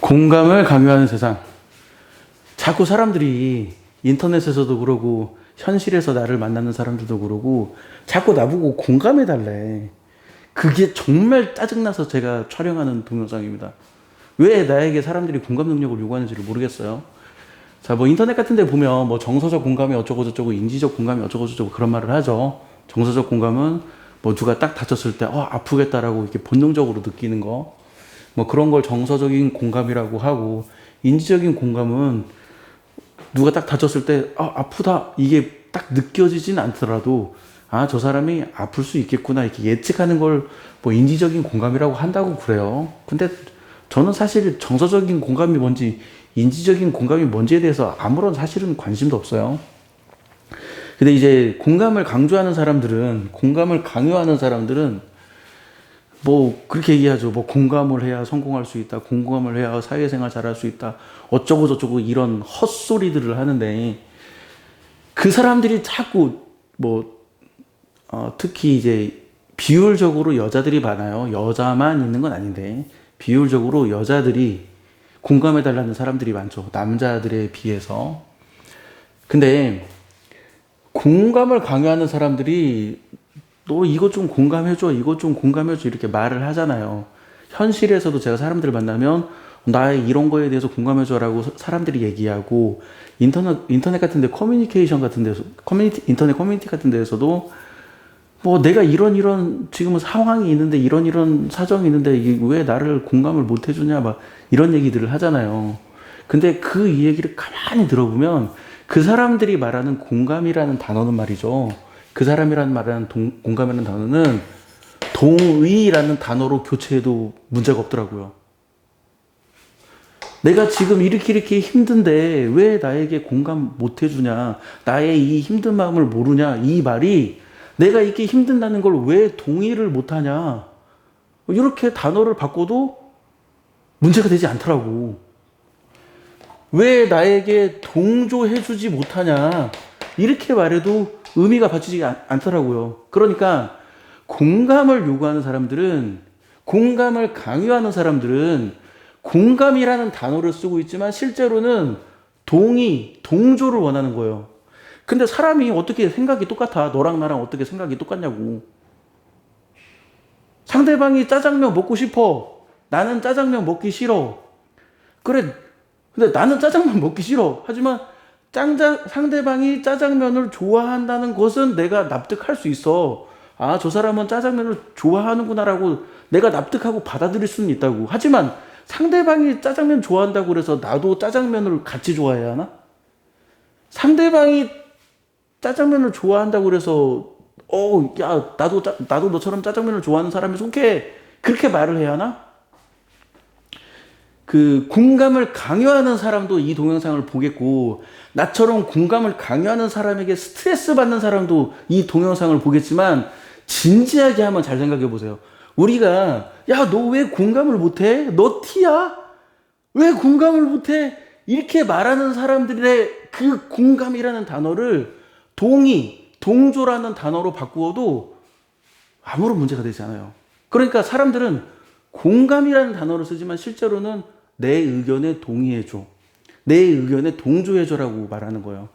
공감을 강요하는 세상. 자꾸 사람들이 인터넷에서도 그러고 현실에서 나를 만나는 사람들도 그러고 자꾸 나보고 공감해달래. 그게 정말 짜증나서 제가 촬영하는 동영상입니다. 왜 나에게 사람들이 공감 능력을 요구하는지를 모르겠어요. 자, 뭐 인터넷 같은 데 보면 뭐 정서적 공감이 어쩌고 저쩌고 인지적 공감이 어쩌고 저쩌고 그런 말을 하죠. 정서적 공감은 뭐 누가 딱 다쳤을 때 아프겠다라고 이렇게 본능적으로 느끼는 거. 뭐 그런 걸 정서적인 공감이라고 하고, 인지적인 공감은 누가 딱 다쳤을 때 아프다 이게 딱 느껴지진 않더라도 저 사람이 아플 수 있겠구나 이렇게 예측하는 걸 뭐 인지적인 공감이라고 한다고 그래요. 근데 저는 사실 정서적인 공감이 뭔지 인지적인 공감이 뭔지에 대해서 아무런 사실은 관심도 없어요. 근데 이제 공감을 강요하는 사람들은 뭐 그렇게 얘기하죠. 뭐 공감을 해야 성공할 수 있다. 공감을 해야 사회생활 잘할 수 있다. 어쩌고 저쩌고 이런 헛소리들을 하는데, 그 사람들이 자꾸 특히 이제 비율적으로 여자들이 많아요. 여자만 있는 건 아닌데 비율적으로 여자들이 공감해달라는 사람들이 많죠. 남자들에 비해서. 근데 공감을 강요하는 사람들이 너 이것 좀 공감해줘, 이것 좀 공감해줘 이렇게 말을 하잖아요. 현실에서도 제가 사람들을 만나면 나의 이런 거에 대해서 공감해줘라고 사람들이 얘기하고, 인터넷 같은 데 커뮤니케이션 같은 데서 인터넷 커뮤니티 같은 데에서도 뭐 내가 이런 지금 상황이 있는데 이런 사정이 있는데 이게 왜 나를 공감을 못 해주냐 막 이런 얘기들을 하잖아요. 근데 그 이 얘기를 가만히 들어보면 그 사람들이 말하는 공감이라는 단어는 말이죠. 그 사람이라는 말하는 공감이라는 단어는 동의라는 단어로 교체해도 문제가 없더라고요. 내가 지금 이렇게 힘든데 왜 나에게 공감 못 해주냐, 나의 이 힘든 마음을 모르냐, 이 말이 내가 이렇게 힘든다는 걸 왜 동의를 못하냐, 이렇게 단어를 바꿔도 문제가 되지 않더라고. 왜 나에게 동조해주지 못하냐 이렇게 말해도 의미가 받치지 않더라고요. 그러니까 공감을 요구하는 사람들은, 공감을 강요하는 사람들은 공감이라는 단어를 쓰고 있지만 실제로는 동의, 동조를 원하는 거예요. 근데 사람이 어떻게 생각이 똑같아? 너랑 나랑 어떻게 생각이 똑같냐고. 상대방이 짜장면 먹고 싶어. 나는 짜장면 먹기 싫어. 그래. 근데 나는 짜장면 먹기 싫어. 하지만 상대방이 짜장면을 좋아한다는 것은 내가 납득할 수 있어. 저 사람은 짜장면을 좋아하는구나라고 내가 납득하고 받아들일 수는 있다고. 하지만 상대방이 짜장면 좋아한다고 그래서 나도 짜장면을 같이 좋아해야 하나? 상대방이 짜장면을 좋아한다고 그래서 야, 나도 너처럼 짜장면을 좋아하는 사람에 속해. 그렇게 말을 해야 하나? 그 공감을 강요하는 사람도 이 동영상을 보겠고, 나처럼 공감을 강요하는 사람에게 스트레스 받는 사람도 이 동영상을 보겠지만, 진지하게 한번 잘 생각해 보세요. 우리가 야, 너 왜 공감을 못해? 너 T야? 왜 공감을 못해? 이렇게 말하는 사람들의 그 공감이라는 단어를 동의, 동조라는 단어로 바꾸어도 아무런 문제가 되지 않아요. 그러니까 사람들은 공감이라는 단어를 쓰지만 실제로는 내 의견에 동의해줘, 내 의견에 동조해줘라고 말하는 거예요.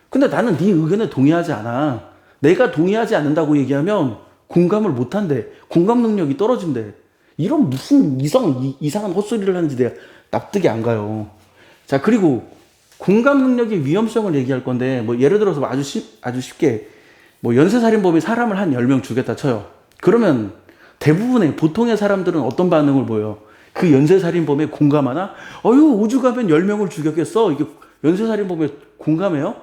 근데 나는 네 의견에 동의하지 않아. 내가 동의하지 않는다고 얘기하면 공감을 못한대. 공감 능력이 떨어진대. 이런 무슨 이상한 헛소리를 하는지 내가 납득이 안 가요. 자, 그리고 공감 능력의 위험성을 얘기할 건데, 뭐 예를 들어서 아주 쉽게 뭐 연쇄살인범이 사람을 한 10명 죽였다 쳐요. 그러면 대부분의 보통의 사람들은 어떤 반응을 보여요? 그 연쇄살인범에 공감하나? 우주 가면 10명을 죽였겠어? 이게 연쇄살인범에 공감해요?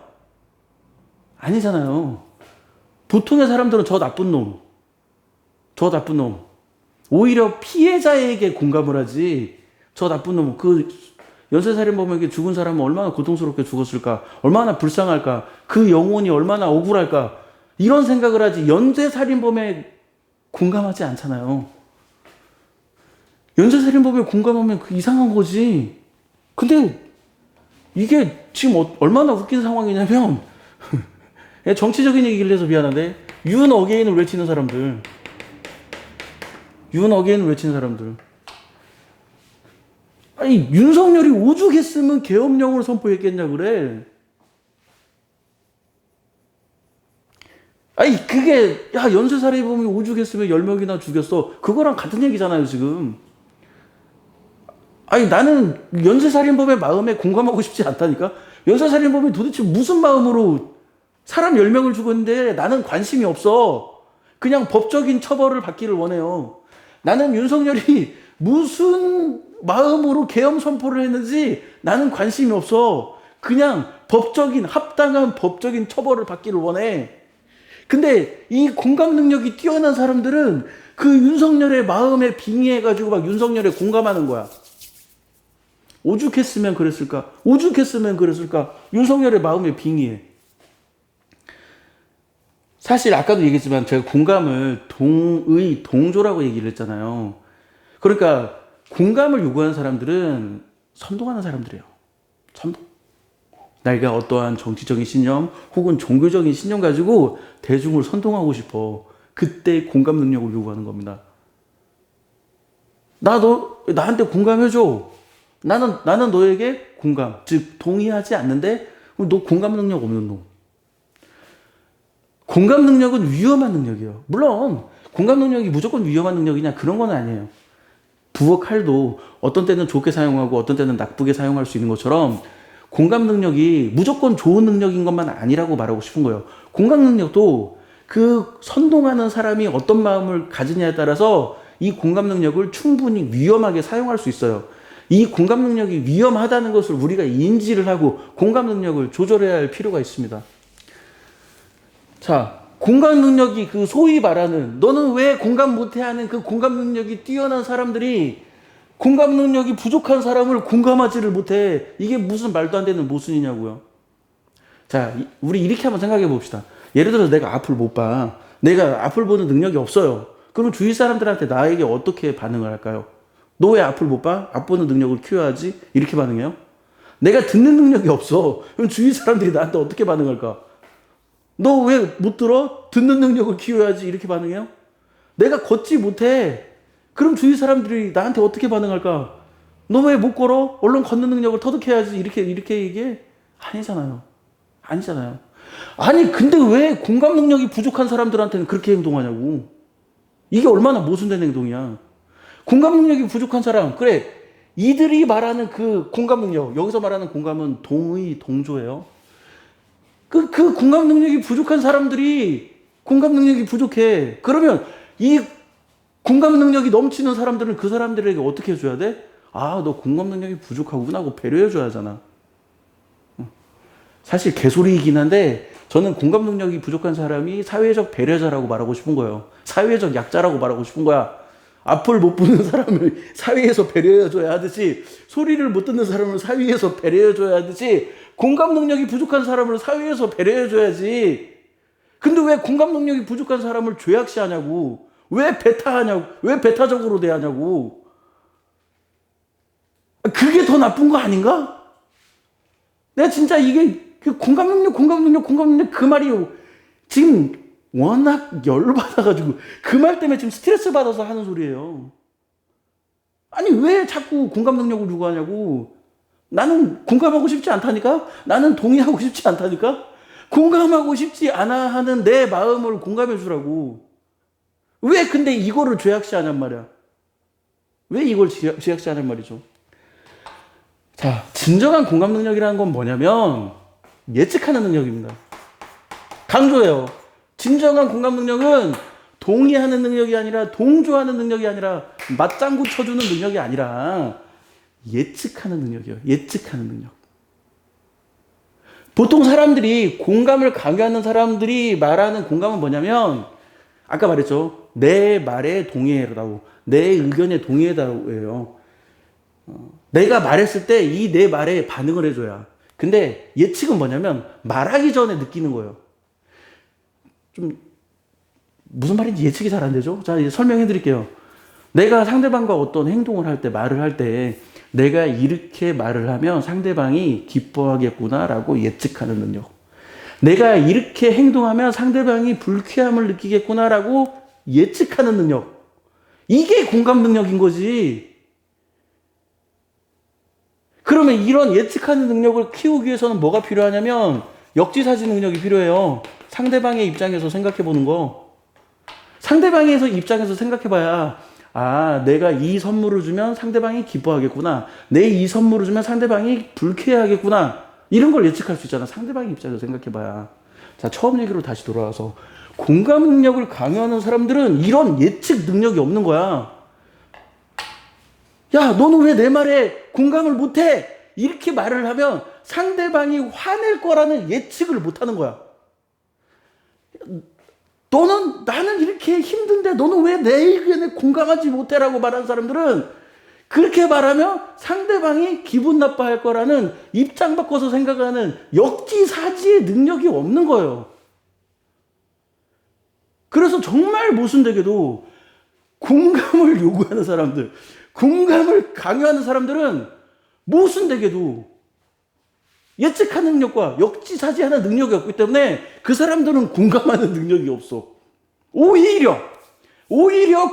아니잖아요. 보통의 사람들은 저 나쁜 놈. 오히려 피해자에게 공감을 하지, 저 나쁜 놈, 그 연쇄살인범에게 죽은 사람은 얼마나 고통스럽게 죽었을까? 얼마나 불쌍할까? 그 영혼이 얼마나 억울할까? 이런 생각을 하지, 연쇄살인범에 공감하지 않잖아요. 연쇄살인범에 공감하면 그 이상한 거지. 근데 이게 지금 얼마나 웃긴 상황이냐면 정치적인 얘기를 해서 미안한데 윤 어게인을 외치는 사람들. 아니, 윤석열이 오죽했으면 계엄령을 선포했겠냐 그래. 아니, 그게, 야, 연쇄살인범이 오죽했으면 10명이나 죽였어. 그거랑 같은 얘기잖아요, 지금. 아니, 나는 연쇄살인범의 마음에 공감하고 싶지 않다니까? 연쇄살인범이 도대체 무슨 마음으로 사람 10명을 죽였는데 나는 관심이 없어. 그냥 법적인 처벌을 받기를 원해요. 나는 윤석열이 무슨 마음으로 계엄 선포를 했는지 나는 관심이 없어. 그냥 법적인, 합당한 법적인 처벌을 받기를 원해. 근데 이 공감 능력이 뛰어난 사람들은 그 윤석열의 마음에 빙의해가지고 막 윤석열에 공감하는 거야. 오죽했으면 그랬을까? 오죽했으면 그랬을까? 윤석열의 마음에 빙의해. 사실 아까도 얘기했지만 제가 공감을 동조라고 얘기를 했잖아요. 그러니까 공감을 요구하는 사람들은 선동하는 사람들이에요. 선동. 내가 어떠한 정치적인 신념 혹은 종교적인 신념 가지고 대중을 선동하고 싶어. 그때 공감 능력을 요구하는 겁니다. 나한테 공감해줘. 나는 너에게 공감, 즉 동의하지 않는데 너 공감 능력 없는 놈. 공감 능력은 위험한 능력이에요. 물론 공감 능력이 무조건 위험한 능력이냐 그런 건 아니에요. 부엌 칼도 어떤 때는 좋게 사용하고 어떤 때는 나쁘게 사용할 수 있는 것처럼 공감 능력이 무조건 좋은 능력인 것만 아니라고 말하고 싶은 거예요. 공감 능력도 그 선동하는 사람이 어떤 마음을 가지냐에 따라서 이 공감 능력을 충분히 위험하게 사용할 수 있어요. 이 공감 능력이 위험하다는 것을 우리가 인지를 하고 공감 능력을 조절해야 할 필요가 있습니다. 자, 공감 능력이 그 소위 말하는 너는 왜 공감 못해 하는 그 공감 능력이 뛰어난 사람들이 공감 능력이 부족한 사람을 공감하지를 못해. 이게 무슨 말도 안 되는 모순이냐고요. 자, 우리 이렇게 한번 생각해 봅시다. 예를 들어서 내가 앞을 못 봐. 내가 앞을 보는 능력이 없어요. 그럼 주위 사람들한테 나에게 어떻게 반응을 할까요? 너 왜 앞을 못 봐? 앞 보는 능력을 키워야지. 이렇게 반응해요? 내가 듣는 능력이 없어. 그럼 주위 사람들이 나한테 어떻게 반응할까? 너 왜 못 들어? 듣는 능력을 키워야지. 이렇게 반응해요? 내가 걷지 못해. 그럼 주위 사람들이 나한테 어떻게 반응할까? 너 왜 못 걸어? 얼른 걷는 능력을 터득해야지. 이렇게 얘기해? 아니잖아요. 아니잖아요. 아니, 근데 왜 공감 능력이 부족한 사람들한테는 그렇게 행동하냐고. 이게 얼마나 모순된 행동이야. 공감 능력이 부족한 사람, 그래. 이들이 말하는 그 공감 능력, 여기서 말하는 공감은 동의, 동조예요. 그 공감 능력이 부족한 사람들이 공감 능력이 부족해. 그러면 이 공감 능력이 넘치는 사람들은 그 사람들에게 어떻게 해줘야 돼? 아, 너 공감 능력이 부족하구나 하고 배려해줘야 하잖아. 사실 개소리이긴 한데 저는 공감 능력이 부족한 사람이 사회적 배려자라고 말하고 싶은 거예요. 사회적 약자라고 말하고 싶은 거야. 앞을 못 보는 사람을 사회에서 배려해줘야 하듯이 소리를 못 듣는 사람을 사회에서 배려해줘야 하듯이 공감 능력이 부족한 사람을 사회에서 배려해줘야지. 근데 왜 공감 능력이 부족한 사람을 죄악시하냐고. 왜 배타하냐고. 왜 배타적으로 대하냐고. 그게 더 나쁜 거 아닌가? 내가 진짜 이게 공감 능력 그 말이 지금 워낙 열받아가지고 그 말 때문에 지금 스트레스 받아서 하는 소리예요. 아니 왜 자꾸 공감 능력을 요구하냐고. 나는 공감하고 싶지 않다니까? 나는 동의하고 싶지 않다니까? 공감하고 싶지 않아 하는 내 마음을 공감해 주라고. 왜 근데 이거를 죄악시하냔 말이야. 왜 이걸 죄악시하냔 말이죠. 자, 진정한 공감 능력이라는 건 뭐냐면 예측하는 능력입니다. 강조해요. 진정한 공감 능력은 동의하는 능력이 아니라 동조하는 능력이 아니라 맞장구 쳐주는 능력이 아니라 예측하는 능력이에요. 예측하는 능력. 보통 사람들이 공감을 강요하는 사람들이 말하는 공감은 뭐냐면 아까 말했죠. 내 말에 동의해라고. 내 의견에 동의해라고 해요. 내가 말했을 때 이 내 말에 반응을 해줘야. 근데 예측은 뭐냐면 말하기 전에 느끼는 거예요. 좀 무슨 말인지 예측이 잘 안 되죠? 자, 이제 설명해 드릴게요. 내가 상대방과 어떤 행동을 할 때, 말을 할 때 내가 이렇게 말을 하면 상대방이 기뻐하겠구나라고 예측하는 능력. 내가 이렇게 행동하면 상대방이 불쾌함을 느끼겠구나라고 예측하는 능력. 이게 공감 능력인 거지. 그러면 이런 예측하는 능력을 키우기 위해서는 뭐가 필요하냐면 역지사지 능력이 필요해요. 상대방의 입장에서 생각해 보는 거. 상대방의 입장에서 생각해 봐야, 아, 내가 이 선물을 주면 상대방이 기뻐하겠구나. 내 이 선물을 주면 상대방이 불쾌해하겠구나. 이런 걸 예측할 수 있잖아. 상대방의 입장에서 생각해 봐야. 자, 처음 얘기로 다시 돌아와서 공감 능력을 강요하는 사람들은 이런 예측 능력이 없는 거야. 야, 너는 왜 내 말에 공감을 못해? 이렇게 말을 하면 상대방이 화낼 거라는 예측을 못하는 거야. 나는 이렇게 힘든데 너는 왜 내 의견에 공감하지 못해라고 말하는 사람들은 그렇게 말하면 상대방이 기분 나빠할 거라는 입장 바꿔서 생각하는 역지사지의 능력이 없는 거예요. 그래서 정말 모순되게도 공감을 요구하는 사람들, 공감을 강요하는 사람들은 모순되게도 예측하는 능력과 역지사지하는 능력이 없기 때문에 그 사람들은 공감하는 능력이 없어. 오히려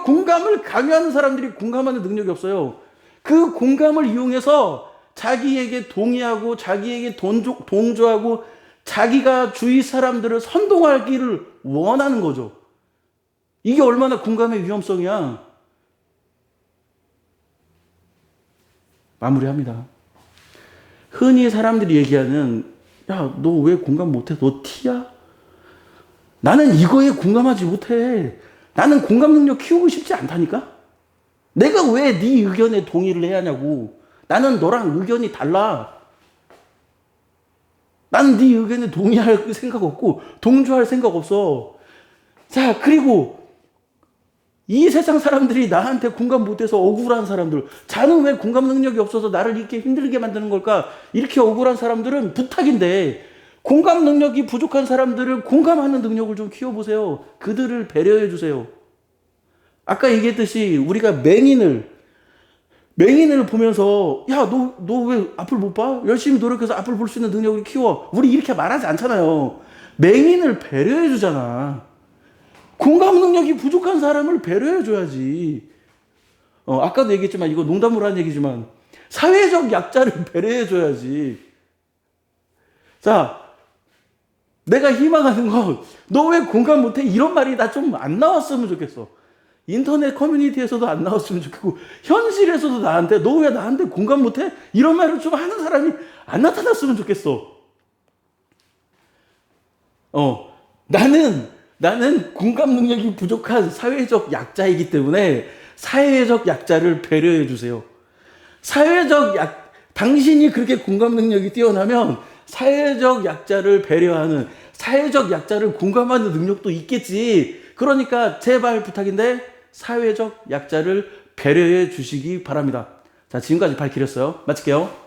공감을 강요하는 사람들이 공감하는 능력이 없어요. 그 공감을 이용해서 자기에게 동의하고 자기에게 동조하고 자기가 주위 사람들을 선동하기를 원하는 거죠. 이게 얼마나 공감의 위험성이야. 마무리합니다. 흔히 사람들이 얘기하는, 야, 너 왜 공감 못해? 너 T야? 나는 이거에 공감하지 못해. 나는 공감 능력 키우고 싶지 않다니까? 내가 왜 네 의견에 동의를 해야 하냐고. 나는 너랑 의견이 달라. 나는 네 의견에 동의할 생각 없고 동조할 생각 없어. 자, 그리고 이 세상 사람들이 나한테 공감 못해서 억울한 사람들, 자는 왜 공감 능력이 없어서 나를 이렇게 힘들게 만드는 걸까? 이렇게 억울한 사람들은 부탁인데 공감 능력이 부족한 사람들을 공감하는 능력을 좀 키워보세요. 그들을 배려해 주세요. 아까 얘기했듯이 우리가 맹인을 보면서, 야, 너 왜 앞을 못 봐? 열심히 노력해서 앞을 볼 수 있는 능력을 키워. 우리 이렇게 말하지 않잖아요. 맹인을 배려해 주잖아. 공감 능력이 부족한 사람을 배려해 줘야지. 아까도 얘기했지만 이거 농담으로 한 얘기지만 사회적 약자를 배려해 줘야지. 자, 내가 희망하는 건 너 왜 공감 못해? 이런 말이 나 좀 안 나왔으면 좋겠어. 인터넷 커뮤니티에서도 안 나왔으면 좋겠고 현실에서도 나한테 너 왜 나한테 공감 못해? 이런 말을 좀 하는 사람이 안 나타났으면 좋겠어. 나는 공감 능력이 부족한 사회적 약자이기 때문에 사회적 약자를 배려해 주세요. 당신이 그렇게 공감 능력이 뛰어나면 사회적 약자를 배려하는, 사회적 약자를 공감하는 능력도 있겠지. 그러니까 제발 부탁인데 사회적 약자를 배려해 주시기 바랍니다. 자, 지금까지 발키렸어요. 마칠게요.